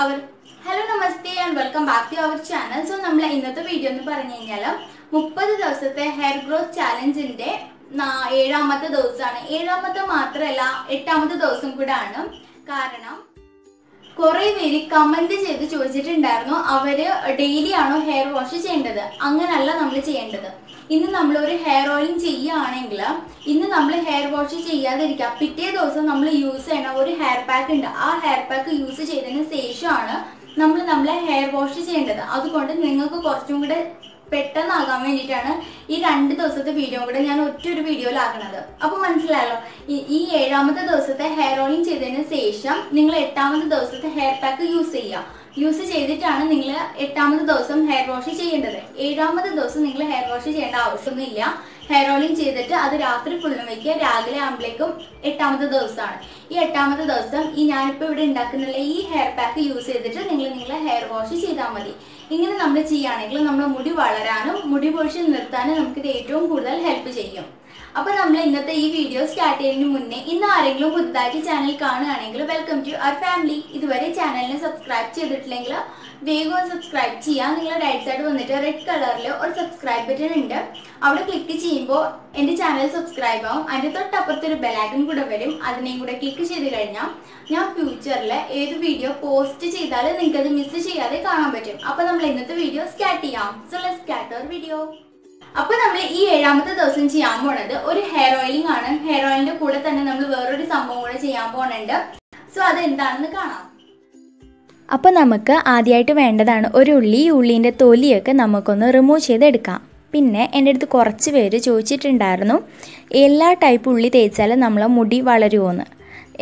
Our hello, namaste and welcome back to our channel. So, we will in this video 30 ദിവസത്തെ hair growth challenge ന്റെ 7ാമത്തെ ദിവസമാണ്. 7ാമത്തെ മാത്രമല്ല 8ാമത്തെ ദിവസം കൂടാണ്. കാരണം കുറേ പേര് കമന്റ് ചെയ്ത് ചോദിച്ചിട്ടുണ്ടായിരുന്നു അവര് ഡെയിലി ആണോ ഹെയർ വാഷ് ചെയ്യേണ്ടത്. അങ്ങനല്ല നമ്മൾ ചെയ്യേണ്ടത്. ഇന്ന് നമ്മൾ ഒരു ഹെയർ ഓയിലിംഗ് ചെയ്യുകയാണെങ്കിൽ ഇന്ന് നമ്മൾ ഹെയർ വാഷ് ചെയ്യാതിരിക്കുക. പിറ്റേ ദിവസം നമ്മൾ യൂസ് ചെയ്യണ ഒരു ഹെയർ പാക്ക് ഉണ്ട്. ആ ഹെയർ പാക്ക് യൂസ് ചെയ്തതിന് ശേഷമാണ് നമ്മളെ ഹെയർ വാഷ് ചെയ്യേണ്ടത്. അതുകൊണ്ട് നിങ്ങൾക്ക് കുറച്ചും കൂടെ പെട്ടെന്നാകാൻ വേണ്ടിയിട്ടാണ് ഈ 2 ദിവസത്തെ വീഡിയോ കൂടെ ഞാൻ ഒറ്റൊരു വീഡിയോയിലാക്കുന്നത്. അപ്പോൾ മനസ്സിലായല്ലോ, ഈ 7ാമത്തെ ദിവസത്തെ ഹെയർ ഓയിലിംഗ് ചെയ്തതിന് ശേഷം നിങ്ങൾ 8ാമത്തെ ദിവസത്തെ ഹെയർ പാക്ക് യൂസ് ചെയ്തിട്ടാണ് നിങ്ങൾ 8ാമത്തെ ദിവസം ഹെയർ വാഷ് ചെയ്യേണ്ടത്. 7ാമത്തെ ദിവസം നിങ്ങൾ ഹെയർ വാഷ് ചെയ്യേണ്ട ആവശ്യമൊന്നുമില്ല. ഹെയർ ഓയിലിംഗ് ചെയ്തിട്ട് അത് രാത്രി ഫുള്ളും വയ്ക്കുക. രാവിലെ ആകുമ്പോഴേക്കും 8ാമത്തെ ദിവസമാണ്. ഈ 8ാമത്തെ ദിവസം ഞാനിപ്പോൾ ഇവിടെ ഉണ്ടാക്കുന്നുള്ള ഈ ഹെയർ പാക്ക് യൂസ് ചെയ്തിട്ട് നിങ്ങൾ ഹെയർ വാഷ് ചെയ്താൽ മതി. ഇങ്ങനെ നമ്മൾ ചെയ്യുകയാണെങ്കിൽ നമ്മുടെ മുടി വളരാനും മുടി പൊഴിച്ചിൽ നിർത്താനും നമുക്കിത് ഏറ്റവും കൂടുതൽ ഹെൽപ്പ് ചെയ്യും. അപ്പോൾ നമ്മൾ ഇന്നത്തെ ഈ വീഡിയോ സ്റ്റാർട്ട് ചെയ്യുന്നതിന് മുന്നേ ഇന്ന് ആരെങ്കിലും പുതുതായിട്ട് ചാനൽ കാണുകയാണെങ്കിൽ വെൽക്കം ടു അവർ ഫാമിലി. ഇതുവരെ ചാനലിനെ സബ്സ്ക്രൈബ് ചെയ്തിട്ടില്ലെങ്കിൽ വേഗം സബ്സ്ക്രൈബ് ചെയ്യാം. നിങ്ങൾ റൈറ്റ് സൈഡ് വന്നിട്ട് റെഡ് കളറിൽ ഒരു സബ്സ്ക്രൈബ് ബട്ടൺ ഉണ്ട്. അവിടെ ക്ലിക്ക് ചെയ്യുമ്പോൾ എൻ്റെ ചാനൽ സബ്സ്ക്രൈബ് ആവും. അതിൻ്റെ തൊട്ടപ്പുറത്തൊരു ബെലൈക്കൺ കൂടെ വരും. അതിനെയും കൂടെ ക്ലിക്ക് ചെയ്ത് കഴിഞ്ഞാൽ ഞാൻ ഫ്യൂച്ചറിൽ ഏത് വീഡിയോ പോസ്റ്റ് ചെയ്താലും നിങ്ങൾക്കത് മിസ് ചെയ്യാതെ കാണാൻ പറ്റും. അപ്പോൾ നമ്മൾ ഇന്നത്തെ വീഡിയോ സ്റ്റാർട്ട് ചെയ്യാം. So let's start our video. അപ്പോൾ നമ്മൾ ഈ 7ാമത്തെ ദിവസം ചെയ്യാൻ പോണത് ഒരു ഹെയർ ഓയിലിംഗ് ആണ്. ഹെയർ ഓയിലിന്റെ കൂടെ തന്നെ നമ്മൾ വേറൊരു സംഭവം കൂടെ ചെയ്യാൻ പോകുന്നുണ്ട്. സോ അത് എന്താണെന്ന് കാണാം. അപ്പോൾ നമുക്ക് ആദ്യമായിട്ട് വേണ്ടതാണ് ഒരു ഉള്ളി. ഈ ഉള്ളീൻ്റെ തൊലിയൊക്കെ നമുക്കൊന്ന് റിമൂവ് ചെയ്തെടുക്കാം. പിന്നെ എൻ്റെ അടുത്ത് കുറച്ച് പേര് ചോദിച്ചിട്ടുണ്ടായിരുന്നു എല്ലാ ടൈപ്പ് ഉള്ളി തേച്ചാലും നമ്മളെ മുടി വളരുമോയെന്ന്.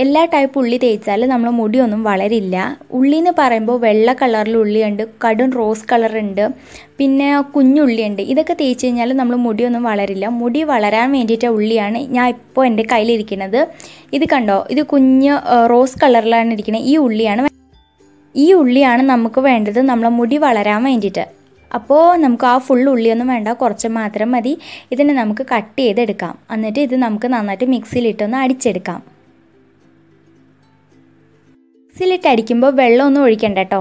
എല്ലാ ടൈപ്പ് ഉള്ളി തേച്ചാൽ നമ്മളെ മുടിയൊന്നും വളരില്ല. ഉള്ളി എന്ന് പറയുമ്പോൾ വെള്ള കളറിൽ ഉള്ളിയുണ്ട്, കടും റോസ് കളറുണ്ട്, പിന്നെ കുഞ്ഞുള്ളിയുണ്ട്. ഇതൊക്കെ തേച്ച് കഴിഞ്ഞാൽ നമ്മൾ മുടിയൊന്നും വളരില്ല. മുടി വളരാൻ വേണ്ടിയിട്ട് ഉള്ളിയാണ് ഞാൻ ഇപ്പോൾ എൻ്റെ കയ്യിലിരിക്കുന്നത്. ഇത് കണ്ടോ, ഇത് കുഞ്ഞ് റോസ് കളറിലാണ് ഇരിക്കുന്നത്. ഈ ഉള്ളിയാണ് നമുക്ക് വേണ്ടത് നമ്മളെ മുടി വളരാൻ വേണ്ടിയിട്ട്. അപ്പോൾ നമുക്ക് ആ ഫുൾ ഉള്ളിയൊന്നും വേണ്ട, കുറച്ച് മാത്രം മതി. ഇതിനെ നമുക്ക് കട്ട് ചെയ്തെടുക്കാം. എന്നിട്ട് ഇത് നമുക്ക് നന്നായിട്ട് മിക്സിയിലിട്ടൊന്ന് അടിച്ചെടുക്കാം. മിക്സിയിലിട്ട് അടിക്കുമ്പോൾ വെള്ളമൊന്നും ഒഴിക്കണ്ട കേട്ടോ.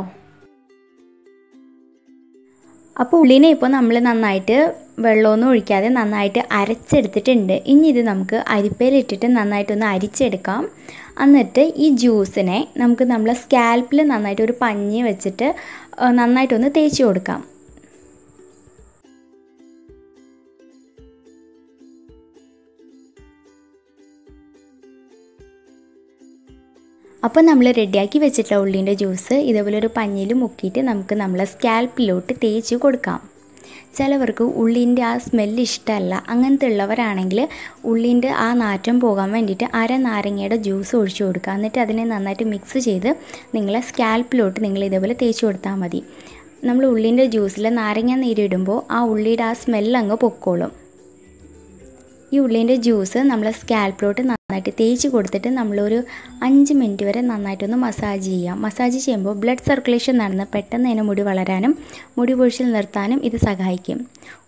അപ്പോൾ ഉള്ളിനെ ഇപ്പോൾ നമ്മൾ നന്നായിട്ട് വെള്ളമൊന്നും ഒഴിക്കാതെ നന്നായിട്ട് അരച്ചെടുത്തിട്ടുണ്ട്. ഇനി ഇത് നമുക്ക് അരിപ്പയിലിട്ടിട്ട് നന്നായിട്ടൊന്ന് അരിച്ചെടുക്കാം. എന്നിട്ട് ഈ ജ്യൂസിനെ നമുക്ക് നമ്മളെ സ്കാൽപ്പിൽ നന്നായിട്ട് ഒരു പഞ്ഞി വെച്ചിട്ട് നന്നായിട്ടൊന്ന് തേച്ച് കൊടുക്കാം. അപ്പോൾ നമ്മൾ റെഡിയാക്കി വെച്ചിട്ടുള്ള ഉള്ളീൻ്റെ ജ്യൂസ് ഇതേപോലെ ഒരു പഞ്ഞിയിൽ മുക്കിയിട്ട് നമുക്ക് നമ്മളെ സ്കാൽപ്പിലോട്ട് തേച്ച് കൊടുക്കാം. ചിലവർക്ക് ഉള്ളീൻ്റെ ആ സ്മെല്ല് ഇഷ്ടമല്ല. അങ്ങനത്തെ ഉള്ളവരാണെങ്കിൽ ഉള്ളീൻ്റെ ആ നാറ്റം പോകാൻ വേണ്ടിയിട്ട് നാരങ്ങയുടെ ജ്യൂസ് ഒഴിച്ചു കൊടുക്കുക. എന്നിട്ട് അതിനെ നന്നായിട്ട് മിക്സ് ചെയ്ത് നിങ്ങളെ സ്കാൽപ്പിലോട്ട് നിങ്ങൾ ഇതേപോലെ തേച്ച് കൊടുത്താൽ മതി. നമ്മൾ ഉള്ളീൻ്റെ ജ്യൂസിൽ നാരങ്ങ നീരിടുമ്പോൾ ആ ഉള്ളിയുടെ ആ സ്മെല്ല് അങ്ങ് പൊക്കോളും. ഈ ഉള്ളീൻ്റെ ജ്യൂസ് നമ്മളെ സ്കാൽപ്പിലോട്ട് നന്നായിട്ട് തേച്ച് കൊടുത്തിട്ട് നമ്മളൊരു 5 മിനിറ്റ് വരെ നന്നായിട്ടൊന്ന് മസാജ് ചെയ്യാം. മസാജ് ചെയ്യുമ്പോൾ ബ്ലഡ് സർക്കുലേഷൻ നടന്ന് പെട്ടെന്ന് തന്നെ മുടി വളരാനും മുടി പൊഴിച്ചിൽ നിർത്താനും ഇത് സഹായിക്കും.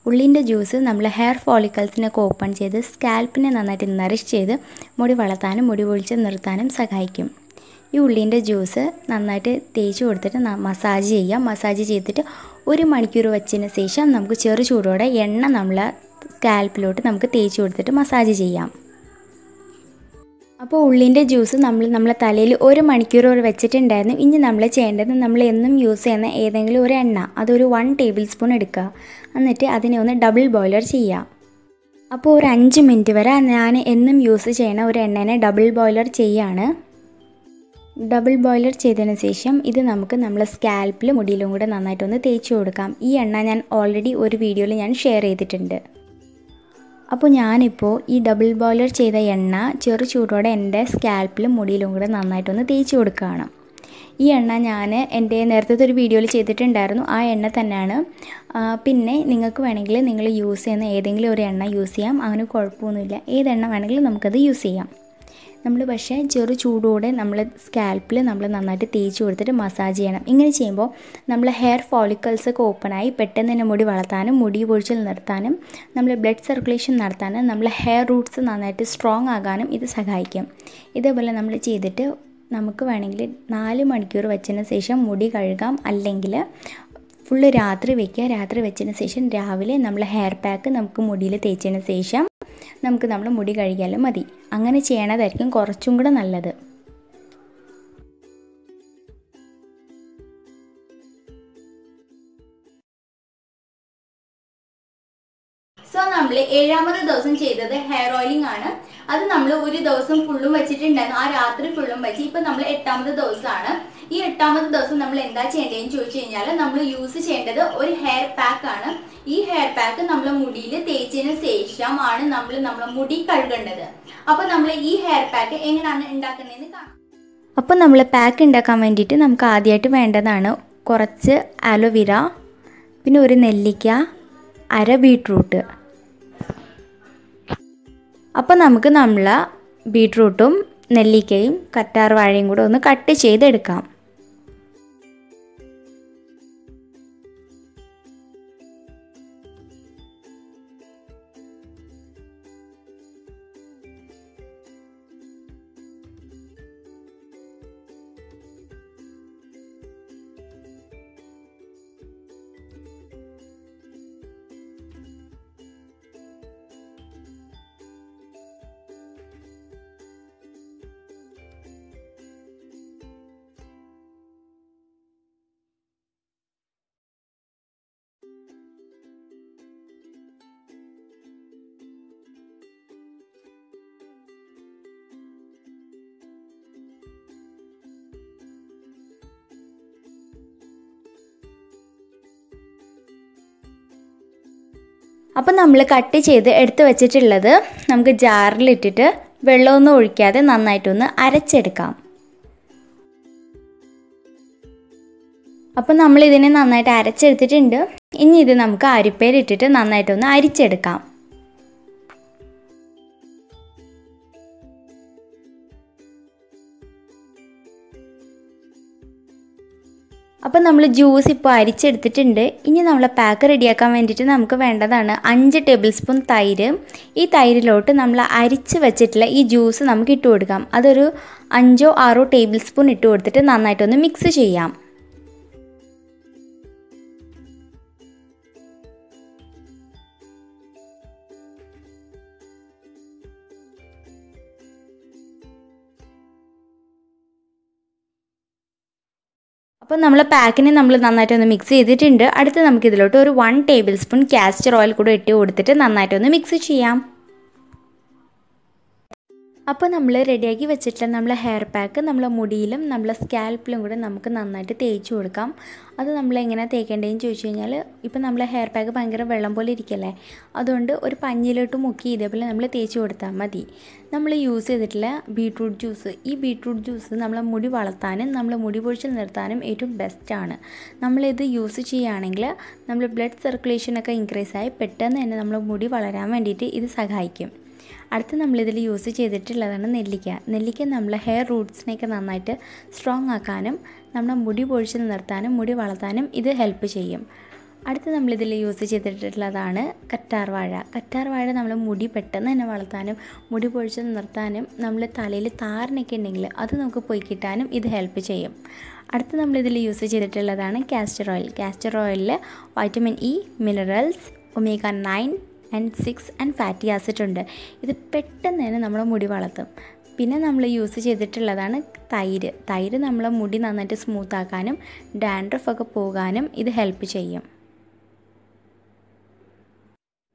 ഉള്ളിൻ്റെ ജ്യൂസ് നമ്മൾ ഹെയർ ഫോളിക്കൽസിനൊക്കെ ഓപ്പൺ ചെയ്ത് സ്കാൽപ്പിനെ നന്നായിട്ട് നറിഷ് ചെയ്ത് മുടി വളർത്താനും മുടി പൊഴിച്ചിൽ നിർത്താനും സഹായിക്കും. ഈ ഉള്ളീൻ്റെ ജ്യൂസ് നന്നായിട്ട് തേച്ച് കൊടുത്തിട്ട് മസാജ് ചെയ്യാം. മസാജ് ചെയ്തിട്ട് 1 മണിക്കൂർ വെച്ചതിന് ശേഷം നമുക്ക് ചെറു ചൂടോടെ എണ്ണ നമ്മളെ സ്കാൽപ്പിലോട്ട് നമുക്ക് തേച്ച് കൊടുത്തിട്ട് മസാജ് ചെയ്യാം. അപ്പോൾ ഉള്ളിൻ്റെ ജ്യൂസ് നമ്മളെ തലയിൽ 1 മണിക്കൂർ വെച്ചിട്ടുണ്ടായിരുന്നു. ഇനി നമ്മൾ ചെയ്യേണ്ടത് നമ്മൾ എന്നും യൂസ് ചെയ്യുന്ന ഏതെങ്കിലും ഒരു എണ്ണ അതൊരു 1 ടേബിൾ സ്പൂൺ എടുക്കുക. എന്നിട്ട് അതിനെ ഒന്ന് ഡബിൾ ബോയിലർ ചെയ്യാം. അപ്പോൾ ഒരു 5 മിനിറ്റ് വരെ ഞാൻ എന്നും യൂസ് ചെയ്യണ ഒരു എണ്ണേനെ ഡബിൾ ബോയിലർ ചെയ്യാണ്. ഡബിൾ ബോയിലർ ചെയ്തതിന് ശേഷം ഇത് നമുക്ക് നമ്മളെ സ്കാൽപ്പിൽ മുടിയിലും കൂടെ നന്നായിട്ടൊന്ന് തേച്ച് കൊടുക്കാം. ഈ എണ്ണ ഞാൻ ഓൾറെഡി ഒരു വീഡിയോയിൽ ഞാൻ ഷെയർ ചെയ്തിട്ടുണ്ട്. അപ്പോൾ ഞാനിപ്പോൾ ഈ ഡബിൾ ബോയിലർ ചെയ്ത എണ്ണ ചെറു ചൂടോടെ എൻ്റെ സ്കാൽപ്പിലും മുടിയിലും കൂടെ നന്നായിട്ടൊന്ന് തേച്ച് കൊടുക്കുകയാണ്. ഈ എണ്ണ ഞാൻ എൻ്റെ നേരത്തെ ഒരു വീഡിയോയിൽ ചെയ്തിട്ടുണ്ടായിരുന്നു. ആ എണ്ണ തന്നെയാണ്. പിന്നെ നിങ്ങൾക്ക് വേണമെങ്കിൽ നിങ്ങൾ യൂസ് ചെയ്യുന്ന ഏതെങ്കിലും ഒരു എണ്ണ യൂസ് ചെയ്യാം. അങ്ങനെ കുഴപ്പമൊന്നുമില്ല. ഏതെണ്ണ വേണമെങ്കിലും നമുക്കത് യൂസ് ചെയ്യാം. നമ്മൾ പക്ഷേ ചെറു ചൂടോടെ നമ്മൾ സ്കാൽപ്പിൽ നമ്മൾ നന്നായിട്ട് തേച്ച് കൊടുത്തിട്ട് മസാജ് ചെയ്യണം. ഇങ്ങനെ ചെയ്യുമ്പോൾ നമ്മളെ ഹെയർ ഫോളിക്കൽസൊക്കെ ഓപ്പണായി പെട്ടെന്ന് തന്നെ മുടി വളർത്താനും മുടി പൊഴിച്ചിൽ നിർത്താനും നമ്മൾ ബ്ലഡ് സർക്കുലേഷൻ നടത്താനും നമ്മളെ ഹെയർ റൂട്ട്സ് നന്നായിട്ട് സ്ട്രോങ് ആകാനും ഇത് സഹായിക്കും. ഇതേപോലെ നമ്മൾ ചെയ്തിട്ട് നമുക്ക് വേണമെങ്കിൽ 4 മണിക്കൂർ വെച്ചതിന് ശേഷം മുടി കഴുകാം. അല്ലെങ്കിൽ ഫുള്ള് രാത്രി വയ്ക്കുക. രാത്രി വെച്ചതിന് ശേഷം രാവിലെ നമ്മൾ ഹെയർ പാക്ക് നമുക്ക് മുടിയിൽ തേച്ചതിന് ശേഷം നമുക്ക് നമ്മൾ മുടി കഴുകിയാലും മതി. അങ്ങനെ ചെയ്യണതായിരിക്കും കുറച്ചും കൂടെ നല്ലത്. സോ നമ്മൾ 7ാമത്തെ ദിവസം ചെയ്തത് ഹെയർ ഓയിലിംഗ് ആണ്. അത് നമ്മൾ ഒരു ദിവസം ഫുള്ളും വെച്ചിട്ടുണ്ടായിരുന്നു. ആ രാത്രി ഫുള്ളും വെച്ച്. ഇപ്പൊ നമ്മൾ 8ാമത്തെ ദിവസമാണ്. ഈ 8ാമത്തെ ദിവസം നമ്മൾ എന്താ ചെയ്യേണ്ടതെന്ന് ചോദിച്ചു കഴിഞ്ഞാൽ നമ്മൾ യൂസ് ചെയ്യേണ്ടത് ഒരു ഹെയർ പാക്ക് ആണ്. ഈ ഹെയർ പാക്ക് നമ്മളെ മുടിയിൽ തേച്ചതിന് ശേഷമാണ് നമ്മൾ നമ്മളെ മുടി കഴുകേണ്ടത്. അപ്പൊ നമ്മൾ ഈ ഹെയർ പാക്ക് എങ്ങനെയാണ് ഉണ്ടാക്കുന്നതെന്ന് കാണാം. അപ്പോൾ നമ്മൾ പാക്ക് ഉണ്ടാക്കാൻ വേണ്ടിയിട്ട് നമുക്ക് ആദ്യമായിട്ട് വേണ്ടതാണ് കുറച്ച് അലോവേര, പിന്നെ ഒരു നെല്ലിക്ക, അര ബീട്രൂട്ട്. അപ്പോൾ നമുക്ക് നമ്മളെ ബീട്രൂട്ടും നെല്ലിക്കയും കറ്റാർ വാഴയും കൂടെ ഒന്ന് കട്ട് ചെയ്തെടുക്കാം. അപ്പോൾ നമ്മൾ കട്ട് ചെയ്ത് എടുത്ത് വെച്ചിട്ടുള്ളത് നമുക്ക് ജാറിലിട്ടിട്ട് വെള്ളമൊന്നും ഒഴിക്കാതെ നന്നായിട്ടൊന്ന് അരച്ചെടുക്കാം. അപ്പോൾ നമ്മൾ ഇതിനെ നന്നായിട്ട് അരച്ചെടുത്തിട്ടുണ്ട്. ഇനി ഇത് നമുക്ക് അരിപ്പയിലിട്ടിട്ട് നന്നായിട്ടൊന്ന് അരിച്ചെടുക്കാം. അപ്പോൾ നമ്മൾ ജ്യൂസ് ഇപ്പോൾ അരിച്ചെടുത്തിട്ടുണ്ട്. ഇനി നമ്മൾ പാക്ക് റെഡിയാക്കാൻ വേണ്ടിയിട്ട് നമുക്ക് വേണ്ടതാണ് 5 ടേബിൾ സ്പൂൺ തൈര്. ഈ തൈരിലോട്ട് നമ്മൾ അരിച്ച് വെച്ചിട്ടുള്ള ഈ ജ്യൂസ് നമുക്ക് ഇട്ട് കൊടുക്കാം. അതൊരു 5-6 ടേബിൾ സ്പൂൺ ഇട്ട് കൊടുത്തിട്ട് നന്നായിട്ടൊന്ന് മിക്സ് ചെയ്യാം. അപ്പോൾ നമ്മൾ പാക്കിനെ നമ്മൾ നന്നായിട്ടൊന്ന് മിക്സ് ചെയ്തിട്ടുണ്ട്. അടുത്ത് നമുക്കിതിലോട്ട് ഒരു 1 ടേബിൾ സ്പൂൺ കാസ്റ്റർ ഓയിൽ കൂടെ ഇട്ട് കൊടുത്തിട്ട് നന്നായിട്ടൊന്ന് മിക്സ് ചെയ്യാം. അപ്പോൾ നമ്മൾ റെഡിയാക്കി വെച്ചിട്ടുള്ള നമ്മളെ ഹെയർ പാക്ക് നമ്മളെ മുടിയിലും നമ്മളെ സ്കാൽപ്പിലും കൂടെ നമുക്ക് നന്നായിട്ട് തേച്ച് കൊടുക്കാം. അത് നമ്മൾ എങ്ങനെയാണ് തേക്കേണ്ടതെന്ന് ചോദിച്ചു കഴിഞ്ഞാൽ ഇപ്പോൾ നമ്മളെ ഹെയർ പാക്ക് ഭയങ്കര വെള്ളം പോലെ ഇരിക്കല്ലേ, അതുകൊണ്ട് ഒരു പഞ്ഞിലോട്ട് മുക്കി ഇതേപോലെ നമ്മൾ തേച്ച് കൊടുത്താൽ മതി. നമ്മൾ യൂസ് ചെയ്തിട്ടുള്ള ബീട്രൂട്ട് ജ്യൂസ്, ഈ ബീട്രൂട്ട് ജ്യൂസ് നമ്മളെ മുടി വളർത്താനും നമ്മളെ മുടി പൊഴിച്ചിൽ നിർത്താനും ഏറ്റവും ബെസ്റ്റാണ്. നമ്മളിത് യൂസ് ചെയ്യുകയാണെങ്കിൽ നമ്മൾ ബ്ലഡ് സർക്കുലേഷനൊക്കെ ഇൻക്രീസ് ആയി പെട്ടെന്ന് തന്നെ നമ്മളെ മുടി വളരാൻ വേണ്ടിയിട്ട് ഇത് സഹായിക്കും. അടുത്ത് നമ്മളിതിൽ യൂസ് ചെയ്തിട്ടുള്ളതാണ് നെല്ലിക്ക. നെല്ലിക്ക നമ്മളെ ഹെയർ റൂട്ട്സിനെയൊക്കെ നന്നായിട്ട് സ്ട്രോങ് ആക്കാനും നമ്മുടെ മുടി പൊഴിച്ചിൽ നിർത്താനും മുടി വളർത്താനും ഇത് ഹെൽപ്പ് ചെയ്യും. അടുത്ത് നമ്മളിതിൽ യൂസ് ചെയ്തിട്ടുള്ളതാണ് കറ്റാർവാഴ. കറ്റാർവാഴ നമ്മൾ മുടി പെട്ടെന്ന് തന്നെ വളർത്താനും മുടി പൊഴിച്ചിൽ നിർത്താനും നമ്മൾ തലയിൽ താരനൊക്കെ ഉണ്ടെങ്കിൽ അത് നമുക്ക് പോയി കിട്ടാനും ഇത് ഹെൽപ്പ് ചെയ്യും. അടുത്ത് നമ്മളിതിൽ യൂസ് ചെയ്തിട്ടുള്ളതാണ് കാസ്റ്റർ ഓയിൽ. കാസ്റ്റർ ഓയിലിൽ vitamin E, minerals, omega 9 and 6 and fatty acid ഉണ്ട്. ഇത് പെട്ടെന്ന് തന്നെ നമ്മുടെ മുടി വളർത്തും. പിന്നെ നമ്മൾ യൂസ് ചെയ്തിട്ടുള്ളതാണ് തൈര്. തൈര് നമ്മളെ മുടി നന്നായിട്ട് സ്മൂത്താക്കാനും ഡാൻഡ്രഫൊക്കെ പോകാനും ഇത് ഹെൽപ്പ് ചെയ്യും.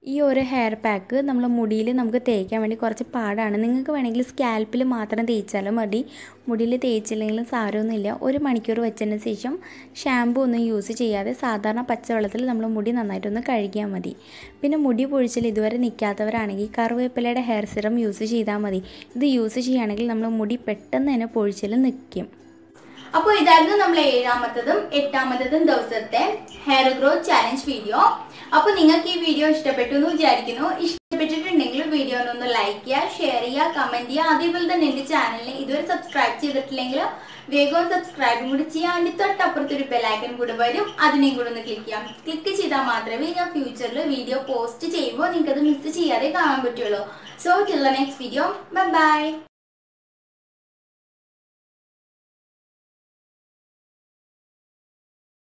ഈ ഒരു ഹെയർ പാക്ക് നമ്മൾ മുടിയിൽ നമുക്ക് തേക്കാൻ വേണ്ടി കുറച്ച് പാടാണ്. നിങ്ങൾക്ക് വേണമെങ്കിൽ സ്കാൽപ്പിൽ മാത്രം തേച്ചാലും മതി. മുടിയിൽ തേച്ചില്ലെങ്കിലും സാരമൊന്നുമില്ല. 1 മണിക്കൂർ വെച്ചതിന് ശേഷം ഷാമ്പു ഒന്നും യൂസ് ചെയ്യാതെ സാധാരണ പച്ചവെള്ളത്തിൽ നമ്മൾ മുടി നന്നായിട്ടൊന്ന് കഴുകിയാൽ മതി. പിന്നെ മുടി പൊഴിച്ചിൽ ഇതുവരെ നിൽക്കാത്തവരാണെങ്കിൽ കറുവേപ്പിലയുടെ ഹെയർ സിറം യൂസ് ചെയ്താൽ മതി. ഇത് യൂസ് ചെയ്യുകയാണെങ്കിൽ നമ്മൾ മുടി പെട്ടെന്ന് തന്നെ പൊഴിച്ചിൽ നിൽക്കും. അപ്പോൾ ഇതായിരുന്നു നമ്മൾ 7ാമത്തതും 8ാമത്തതും ദിവസത്തെ ഹെയർ ഗ്രോത്ത് ചാലഞ്ച് വീഡിയോ. അപ്പോൾ നിങ്ങൾക്ക് ഈ വീഡിയോ ഇഷ്ടപ്പെട്ടു എന്ന് വിചാരിക്കുന്നു. ഇഷ്ടപ്പെട്ടിട്ടുണ്ടെങ്കിൽ വീഡിയോനൊന്ന് ലൈക്ക് ചെയ്യുക, ഷെയർ ചെയ്യുക, കമന്റ് ചെയ്യുക. അതേപോലെ തന്നെ എൻ്റെ ചാനലിനെ ഇതുവരെ സബ്സ്ക്രൈബ് ചെയ്തിട്ടില്ലെങ്കിൽ വേഗം സബ്സ്ക്രൈബും കൂടി ചെയ്യാൻ വേണ്ടി തൊട്ടപ്പുറത്തൊരു ബെല്ലൈക്കൺ കൂടെ വരും. അതിനെയും കൂടെ ഒന്ന് ക്ലിക്ക് ചെയ്യാം. ക്ലിക്ക് ചെയ്താൽ മാത്രമേ ഞാൻ ഫ്യൂച്ചറിൽ വീഡിയോ പോസ്റ്റ് ചെയ്യുമ്പോൾ നിങ്ങൾക്ക് അത് മിസ് ചെയ്യാതെ കാണാൻ പറ്റുള്ളൂ. So till the next video, bye bye.